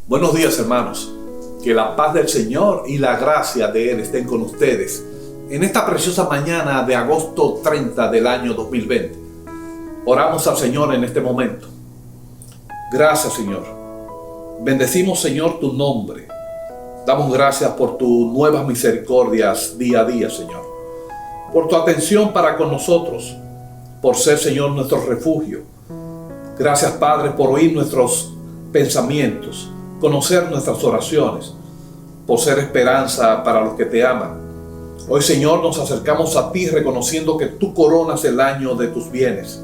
Buenos días, hermanos. Que la paz del Señor y la gracia de Él estén con ustedes en esta preciosa mañana de agosto 30 del año 2020. Oramos al Señor en este momento. Gracias, Señor. Bendecimos, Señor, tu nombre. Damos gracias por tus nuevas misericordias día a día, Señor. Por tu atención para con nosotros, por ser, Señor, nuestro refugio. Gracias, Padre, por oír nuestros pensamientos, conocer nuestras oraciones, por ser esperanza para los que te aman. Hoy, Señor, nos acercamos a ti reconociendo que tú coronas el año de tus bienes.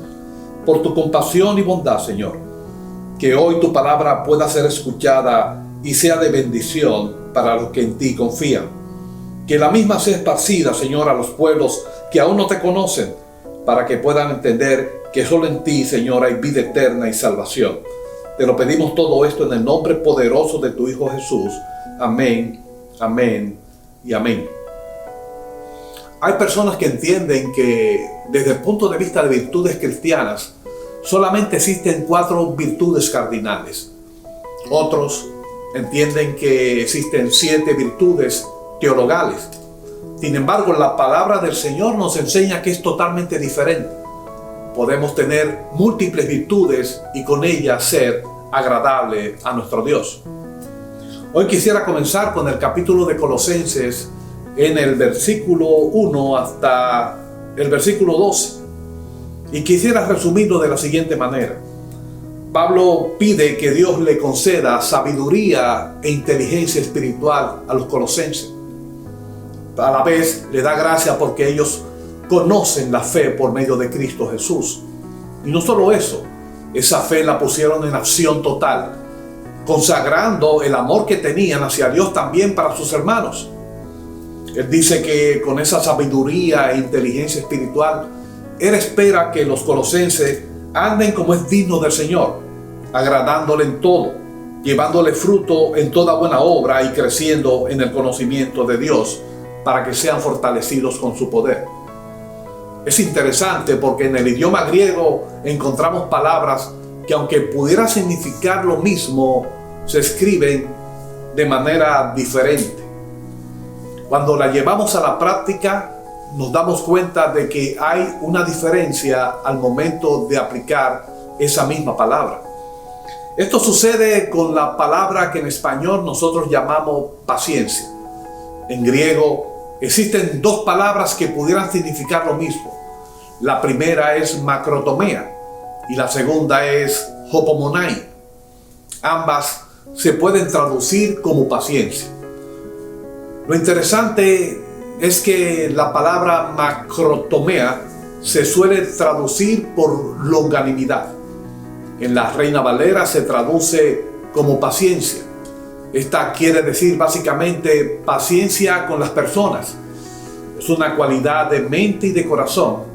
Por tu compasión y bondad, Señor, que hoy tu palabra pueda ser escuchada y sea de bendición para los que en ti confían. Que la misma sea esparcida, Señor, a los pueblos que aún no te conocen, para que puedan entender que solo en ti, Señor, hay vida eterna y salvación. Te lo pedimos todo esto en el nombre poderoso de tu Hijo Jesús. Amén, amén y amén. Hay personas que entienden que desde el punto de vista de virtudes cristianas solamente existen 4 virtudes cardinales. Otros entienden que existen 7 virtudes teologales. Sin embargo, la palabra del Señor nos enseña que es totalmente diferente. Podemos tener múltiples virtudes y con ellas ser agradable a nuestro Dios. Hoy quisiera comenzar con el capítulo de Colosenses en el versículo 1 hasta el versículo 12. Y quisiera resumirlo de la siguiente manera. Pablo pide que Dios le conceda sabiduría e inteligencia espiritual a los colosenses. A la vez le da gracia porque ellos conocen la fe por medio de Cristo Jesús. Y no solo eso, esa fe la pusieron en acción total, consagrando el amor que tenían hacia Dios también para sus hermanos. Él dice que con esa sabiduría e inteligencia espiritual, Él espera que los colosenses anden como es digno del Señor, agradándole en todo, llevándole fruto en toda buena obra y creciendo en el conocimiento de Dios para que sean fortalecidos con su poder. Es interesante porque en el idioma griego encontramos palabras que, aunque pudiera significar lo mismo, se escriben de manera diferente. Cuando la llevamos a la práctica, nos damos cuenta de que hay una diferencia al momento de aplicar esa misma palabra. Esto sucede con la palabra que en español nosotros llamamos paciencia. En griego existen 2 palabras que pudieran significar lo mismo. La primera es macrotomea y la segunda es hopomonai. Ambas se pueden traducir como paciencia. Lo interesante es que la palabra macrotomea se suele traducir por longanimidad. En la Reina Valera se traduce como paciencia. Esta quiere decir básicamente paciencia con las personas. Es una cualidad de mente y de corazón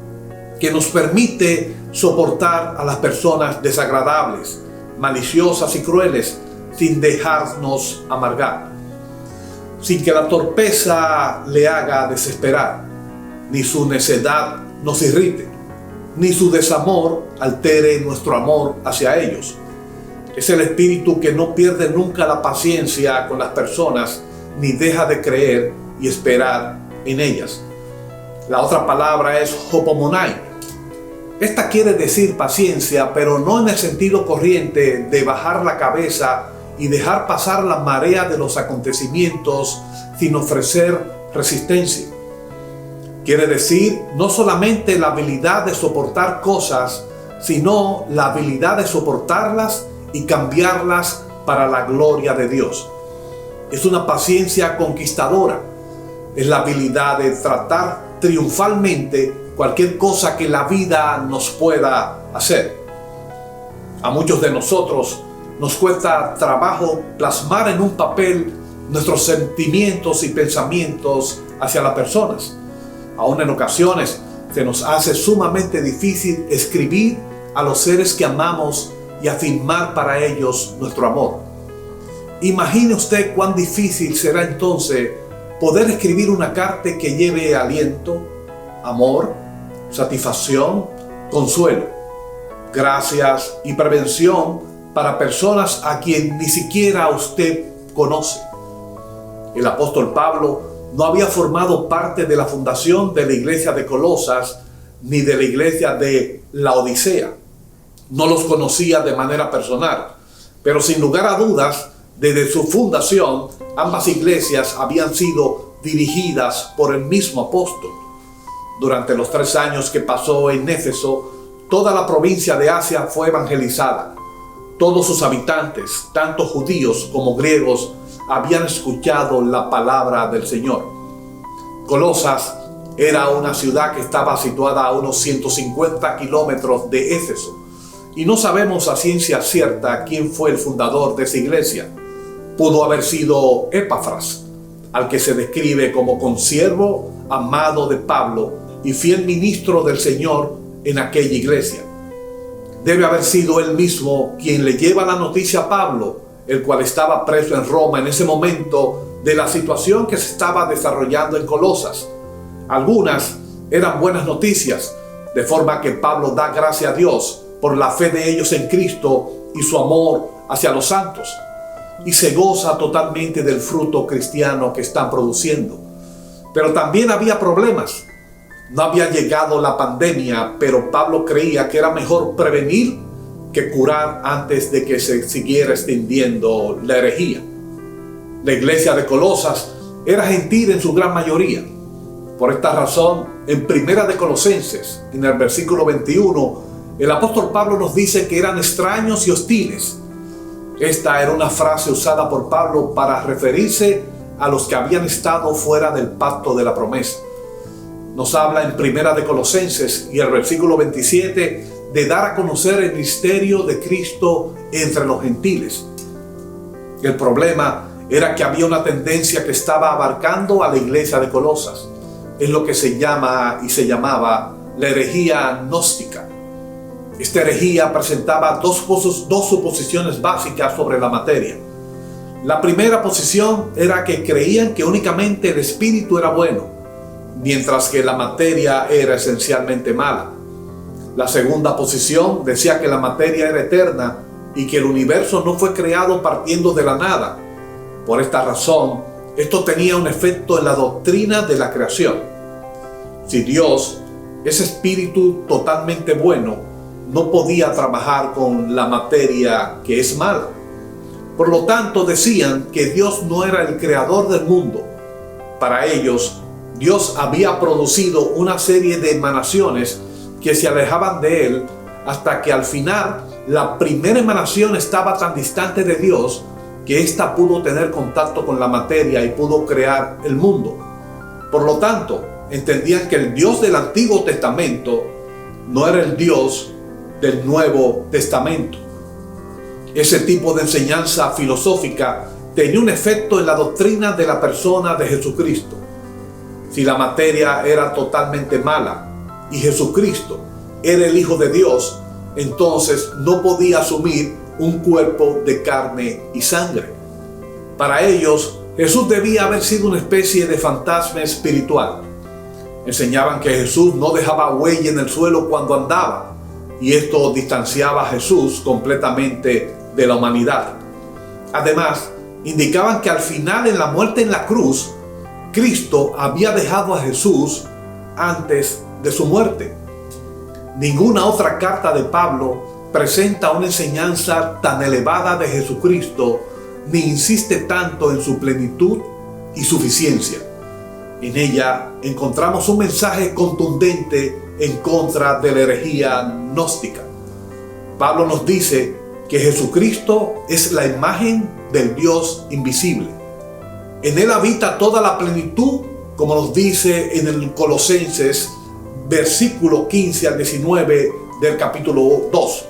que nos permite soportar a las personas desagradables, maliciosas y crueles sin dejarnos amargar, sin que la torpeza le haga desesperar, ni su necedad nos irrite, ni su desamor altere nuestro amor hacia ellos. Es el espíritu que no pierde nunca la paciencia con las personas, ni deja de creer y esperar en ellas. La otra palabra es hopomonai. Esta quiere decir paciencia, pero no en el sentido corriente de bajar la cabeza y dejar pasar la marea de los acontecimientos sin ofrecer resistencia. Quiere decir no solamente la habilidad de soportar cosas, sino la habilidad de soportarlas y cambiarlas para la gloria de Dios. Es una paciencia conquistadora. Es la habilidad de tratar triunfalmente cualquier cosa que la vida nos pueda hacer. A muchos de nosotros nos cuesta trabajo plasmar en un papel nuestros sentimientos y pensamientos hacia las personas. Aún en ocasiones se nos hace sumamente difícil escribir a los seres que amamos y afirmar para ellos nuestro amor. Imagine usted cuán difícil será entonces poder escribir una carta que lleve aliento, amor, satisfacción, consuelo, gracias y prevención para personas a quien ni siquiera usted conoce. El apóstol Pablo no había formado parte de la fundación de la iglesia de Colosas ni de la iglesia de Laodicea. No los conocía de manera personal, pero sin lugar a dudas, desde su fundación, ambas iglesias habían sido dirigidas por el mismo apóstol. Durante los 3 años que pasó en Éfeso, toda la provincia de Asia fue evangelizada. Todos sus habitantes, tanto judíos como griegos, habían escuchado la palabra del Señor. Colosas era una ciudad que estaba situada a unos 150 kilómetros de Éfeso, y no sabemos a ciencia cierta quién fue el fundador de esa iglesia. Pudo haber sido Epafras, al que se describe como consiervo amado de Pablo y fiel ministro del Señor en aquella iglesia. Debe haber sido él mismo quien le lleva la noticia a Pablo, el cual estaba preso en Roma en ese momento, de la situación que se estaba desarrollando en Colosas. Algunas eran buenas noticias, de forma que Pablo da gracias a Dios por la fe de ellos en Cristo y su amor hacia los santos, y se goza totalmente del fruto cristiano que están produciendo. Pero también había problemas. No había llegado la pandemia, pero Pablo creía que era mejor prevenir que curar antes de que se siguiera extendiendo la herejía. La iglesia de Colosas era gentil en su gran mayoría. Por esta razón, en Primera de Colosenses, en el versículo 21, el apóstol Pablo nos dice que eran extraños y hostiles. Esta era una frase usada por Pablo para referirse a los que habían estado fuera del pacto de la promesa. Nos habla en Primera de Colosenses y el versículo 27 de dar a conocer el misterio de Cristo entre los gentiles. El problema era que había una tendencia que estaba abarcando a la iglesia de Colosas. Es lo que se llama y se llamaba la herejía gnóstica. Esta herejía presentaba dos suposiciones básicas sobre la materia. La primera posición era que creían que únicamente el espíritu era bueno, mientras que la materia era esencialmente mala. La segunda posición decía que la materia era eterna y que el universo no fue creado partiendo de la nada. Por esta razón, esto tenía un efecto en la doctrina de la creación. Si Dios es espíritu totalmente bueno, no podía trabajar con la materia que es mala. Por lo tanto, decían que Dios no era el creador del mundo. Para ellos, Dios había producido una serie de emanaciones que se alejaban de Él hasta que al final la primera emanación estaba tan distante de Dios que ésta pudo tener contacto con la materia y pudo crear el mundo. Por lo tanto, entendían que el Dios del Antiguo Testamento no era el Dios del Nuevo Testamento. Ese tipo de enseñanza filosófica tenía un efecto en la doctrina de la persona de Jesucristo. Si la materia era totalmente mala y Jesucristo era el Hijo de Dios, entonces no podía asumir un cuerpo de carne y sangre. Para ellos, Jesús debía haber sido una especie de fantasma espiritual. Enseñaban que Jesús no dejaba huella en el suelo cuando andaba, y esto distanciaba a Jesús completamente de la humanidad. Además, indicaban que al final, en la muerte en la cruz, Cristo había dejado a Jesús antes de su muerte. Ninguna otra carta de Pablo presenta una enseñanza tan elevada de Jesucristo, ni insiste tanto en su plenitud y suficiencia. En ella encontramos un mensaje contundente en contra de la herejía gnóstica. Pablo nos dice que Jesucristo es la imagen del Dios invisible. En Él habita toda la plenitud, como nos dice en el Colosenses, versículo 15 al 19 del capítulo 2.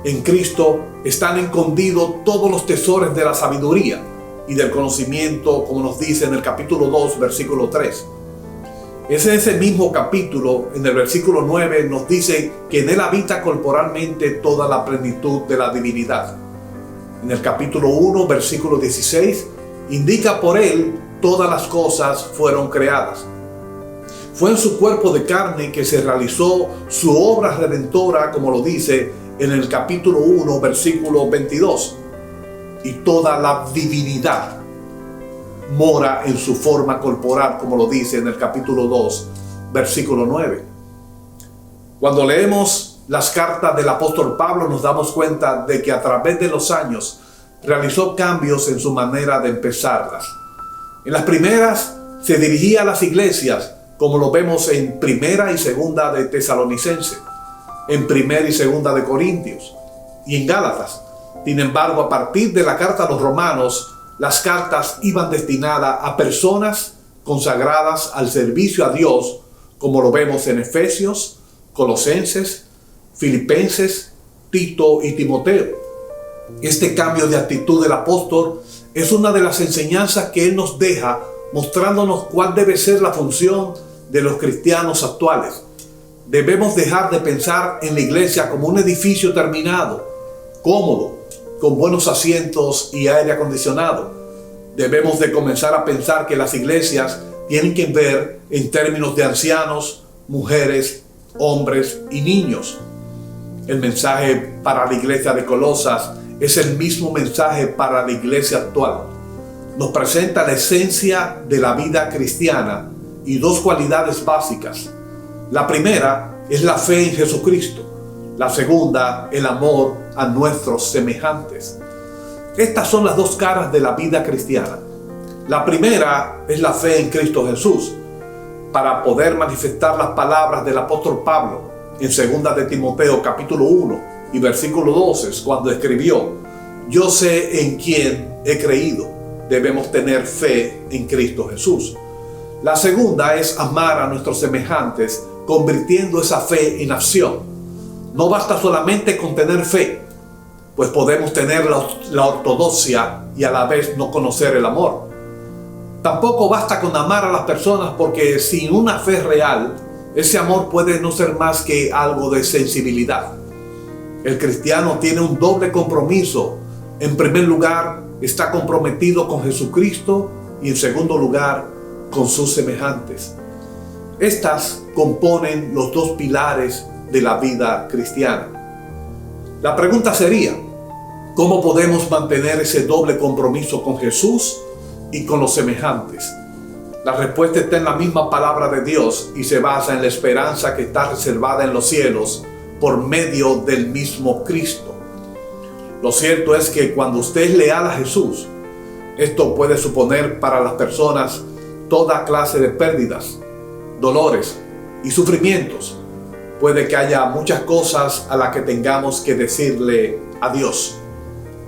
En Cristo están escondidos todos los tesoros de la sabiduría y del conocimiento, como nos dice en el capítulo 2, versículo 3. Es en ese mismo capítulo, en el versículo 9, nos dice que en Él habita corporalmente toda la plenitud de la divinidad. En el capítulo 1, versículo 16, indica por Él todas las cosas fueron creadas. Fue en su cuerpo de carne que se realizó su obra redentora, como lo dice en el capítulo 1, versículo 22. Y toda la divinidad mora en su forma corporal, como lo dice en el capítulo 2, versículo 9. Cuando leemos las cartas del apóstol Pablo, nos damos cuenta de que a través de los años realizó cambios en su manera de empezarlas. En las primeras se dirigía a las iglesias, como lo vemos en Primera y Segunda de Tesalonicenses, en Primera y Segunda de Corintios y en Gálatas. Sin embargo, a partir de la carta a los romanos, las cartas iban destinadas a personas consagradas al servicio a Dios, como lo vemos en Efesios, Colosenses, Filipenses, Tito y Timoteo. Este cambio de actitud del apóstol es una de las enseñanzas que él nos deja, mostrándonos cuál debe ser la función de los cristianos actuales. Debemos dejar de pensar en la iglesia como un edificio terminado, cómodo, con buenos asientos y aire acondicionado. Debemos de comenzar a pensar que las iglesias tienen que ver en términos de ancianos, mujeres, hombres y niños. El mensaje para la iglesia de Colosas es el mismo mensaje para la iglesia actual. Nos presenta la esencia de la vida cristiana y dos cualidades básicas. La primera es la fe en Jesucristo. La segunda, el amor a nuestros semejantes. Estas son las dos caras de la vida cristiana. La primera es la fe en Cristo Jesús, para poder manifestar las palabras del apóstol Pablo en 2 de Timoteo capítulo 1 y versículo 12, cuando escribió: yo sé en quién he creído. Debemos tener fe en Cristo Jesús. La segunda es amar a nuestros semejantes, convirtiendo esa fe en acción. No basta solamente con tener fe, pues podemos tener la ortodoxia y a la vez no conocer el amor. Tampoco basta con amar a las personas, porque sin una fe real, ese amor puede no ser más que algo de sensibilidad. El cristiano tiene un doble compromiso. En primer lugar, está comprometido con Jesucristo y en segundo lugar, con sus semejantes. Estas componen los dos pilares de la vida cristiana. La pregunta sería: ¿cómo podemos mantener ese doble compromiso con Jesús y con los semejantes? La respuesta está en la misma palabra de Dios y se basa en la esperanza que está reservada en los cielos por medio del mismo Cristo. Lo cierto es que cuando usted es leal a Jesús, esto puede suponer para las personas toda clase de pérdidas, dolores y sufrimientos. Puede que haya muchas cosas a las que tengamos que decirle adiós.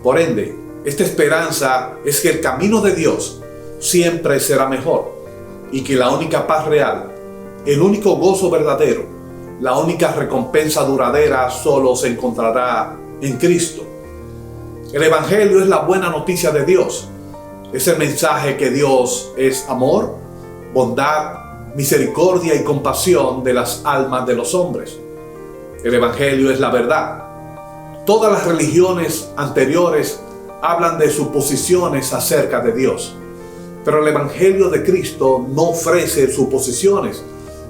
Por ende, esta esperanza es que el camino de Dios siempre será mejor y que la única paz real, el único gozo verdadero, la única recompensa duradera solo se encontrará en Cristo. El Evangelio es la buena noticia de Dios. Es el mensaje que Dios es amor, bondad, misericordia y compasión de las almas de los hombres. El Evangelio es la verdad. Todas las religiones anteriores hablan de suposiciones acerca de Dios, pero el Evangelio de Cristo no ofrece suposiciones,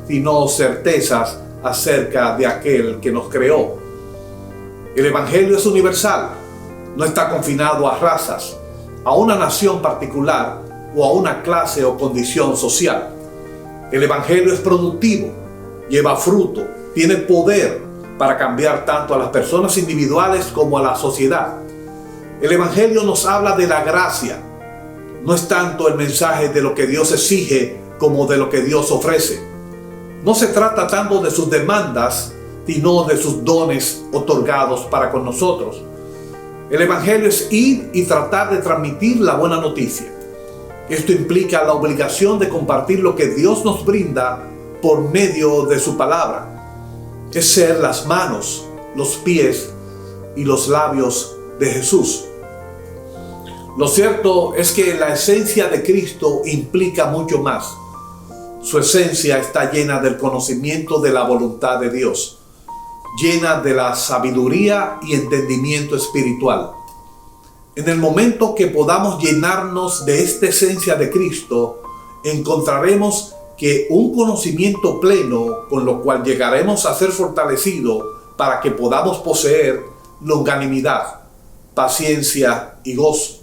sino certezas acerca de aquel que nos creó. El Evangelio es universal, no está confinado a razas, a una nación particular o a una clase o condición social. El Evangelio es productivo, lleva fruto, tiene poder para cambiar tanto a las personas individuales como a la sociedad. El Evangelio nos habla de la gracia. No es tanto el mensaje de lo que Dios exige como de lo que Dios ofrece. No se trata tanto de sus demandas, sino de sus dones otorgados para con nosotros. El Evangelio es ir y tratar de transmitir la buena noticia. Esto implica la obligación de compartir lo que Dios nos brinda por medio de su palabra. Es ser las manos, los pies y los labios de Jesús. Lo cierto es que la esencia de Cristo implica mucho más. Su esencia está llena del conocimiento de la voluntad de Dios, llena de la sabiduría y entendimiento espiritual. En el momento que podamos llenarnos de esta esencia de Cristo, encontraremos que un conocimiento pleno con lo cual llegaremos a ser fortalecidos para que podamos poseer longanimidad, paciencia y gozo.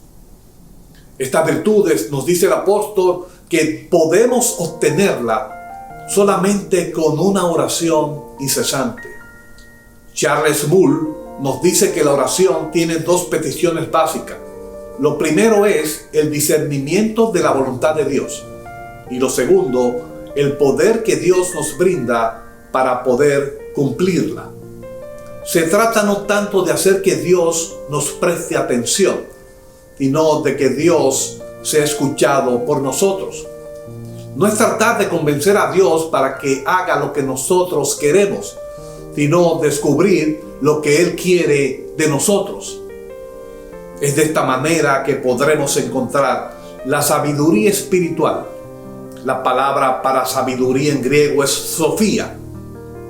Estas virtudes, nos dice el apóstol, que podemos obtenerla solamente con una oración incesante. Charles Bull nos dice que la oración tiene dos peticiones básicas. Lo primero es el discernimiento de la voluntad de Dios. Y lo segundo, el poder que Dios nos brinda para poder cumplirla. Se trata no tanto de hacer que Dios nos preste atención, sino de que Dios sea escuchado por nosotros. No es tratar de convencer a Dios para que haga lo que nosotros queremos, sino descubrir lo que Él quiere de nosotros. Es de esta manera que podremos encontrar la sabiduría espiritual. La palabra para sabiduría en griego es sofía.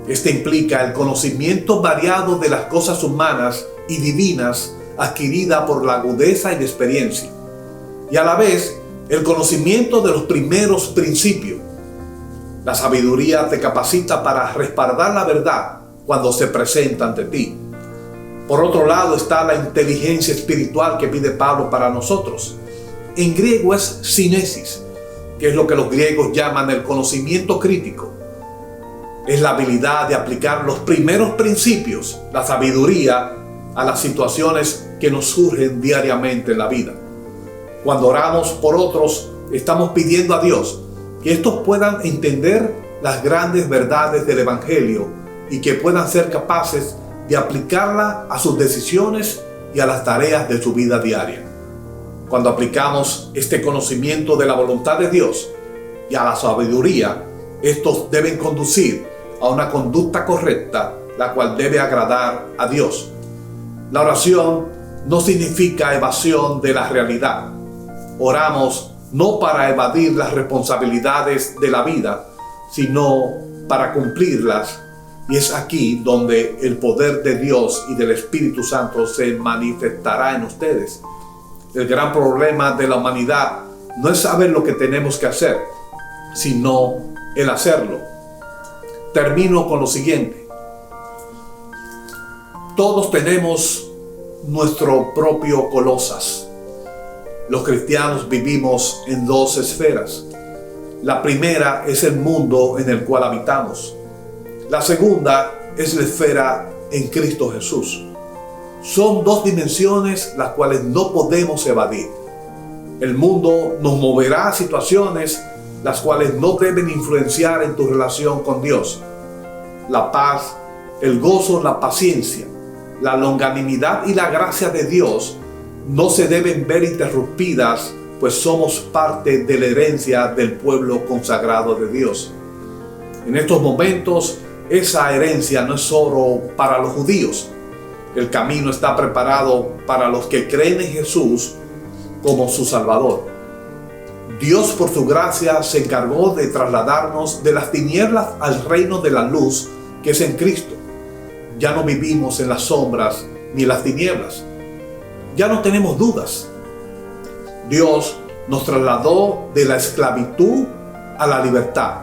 Este implica el conocimiento variado de las cosas humanas y divinas adquirida por la agudeza y la experiencia, y a la vez el conocimiento de los primeros principios. La sabiduría te capacita para respaldar la verdad cuando se presenta ante ti. Por otro lado está la inteligencia espiritual que pide Pablo para nosotros. En griego es synesis, que es lo que los griegos llaman el conocimiento crítico. Es la habilidad de aplicar los primeros principios, la sabiduría, a las situaciones que nos surgen diariamente en la vida. Cuando oramos por otros, estamos pidiendo a Dios que estos puedan entender las grandes verdades del Evangelio y que puedan ser capaces de aplicarla a sus decisiones y a las tareas de su vida diaria. Cuando aplicamos este conocimiento de la voluntad de Dios y a la sabiduría, estos deben conducir a una conducta correcta, la cual debe agradar a Dios. La oración no significa evasión de la realidad. Oramos no para evadir las responsabilidades de la vida, sino para cumplirlas. Y es aquí donde el poder de Dios y del Espíritu Santo se manifestará en ustedes. El gran problema de la humanidad no es saber lo que tenemos que hacer, sino el hacerlo. Termino con lo siguiente. Todos tenemos nuestro propio Colosas. Los cristianos vivimos en dos esferas. La primera es el mundo en el cual habitamos. La segunda es la esfera en Cristo Jesús. Son dos dimensiones las cuales no podemos evadir. El mundo nos moverá a situaciones las cuales no deben influenciar en tu relación con Dios. La paz, el gozo, la paciencia, la longanimidad y la gracia de Dios no se deben ver interrumpidas, pues somos parte de la herencia del pueblo consagrado de Dios. En estos momentos, esa herencia no es solo para los judíos. El camino está preparado para los que creen en Jesús como su Salvador. Dios, por su gracia, se encargó de trasladarnos de las tinieblas al reino de la luz que es en Cristo. Ya no vivimos en las sombras ni en las tinieblas. Ya no tenemos dudas. Dios nos trasladó de la esclavitud a la libertad.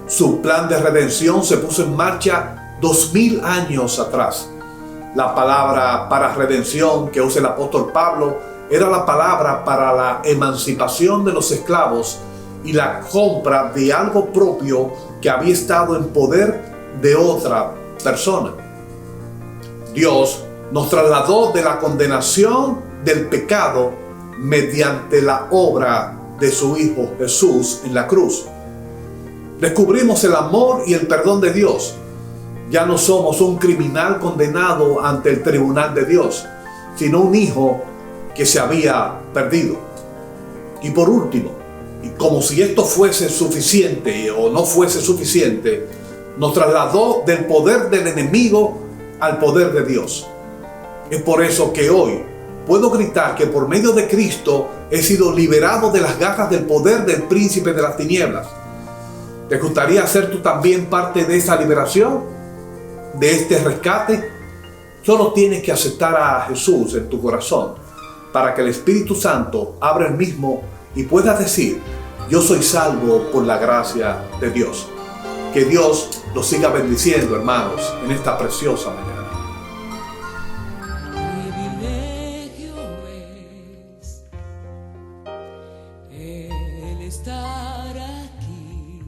Su plan de redención se puso en marcha 2000 años atrás. La palabra para redención que usa el apóstol Pablo era la palabra para la emancipación de los esclavos y la compra de algo propio que había estado en poder de otra persona. Dios nos trasladó de la condenación del pecado mediante la obra de su Hijo Jesús en la cruz. Descubrimos el amor y el perdón de Dios. Ya no somos un criminal condenado ante el tribunal de Dios, sino un hijo que se había perdido. Y por último, y como si esto fuese suficiente o no fuese suficiente, nos trasladó del poder del enemigo al poder de Dios. Es por eso que hoy puedo gritar que por medio de Cristo he sido liberado de las garras del poder del príncipe de las tinieblas. ¿Te gustaría ser tú también parte de esa liberación? ¿De este rescate? Solo tienes que aceptar a Jesús en tu corazón para que el Espíritu Santo abra el mismo y puedas decir: yo soy salvo por la gracia de Dios. Que Dios los siga bendiciendo, hermanos, en esta preciosa mañana. Privilegio es el estar aquí,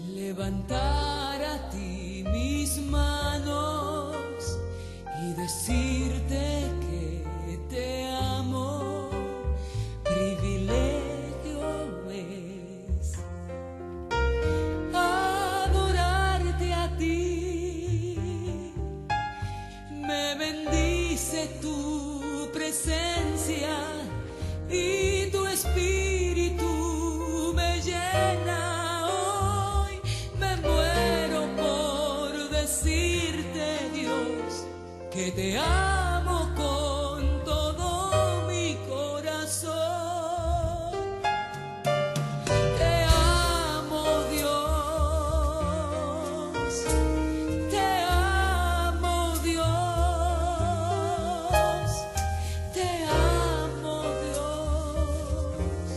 levantar a ti mis manos y decirte que te amo. Privilegio es adorarte a ti. Me bendice tu presencia y tu espíritu me llena hoy. Me muero por decirte, Dios, que te amo con todo mi corazón. Te amo, Dios. Te amo, Dios. Te amo, Dios.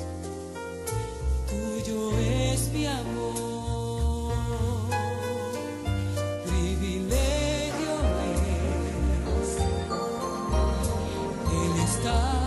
Tuyo es mi amor. Privilegio es el estar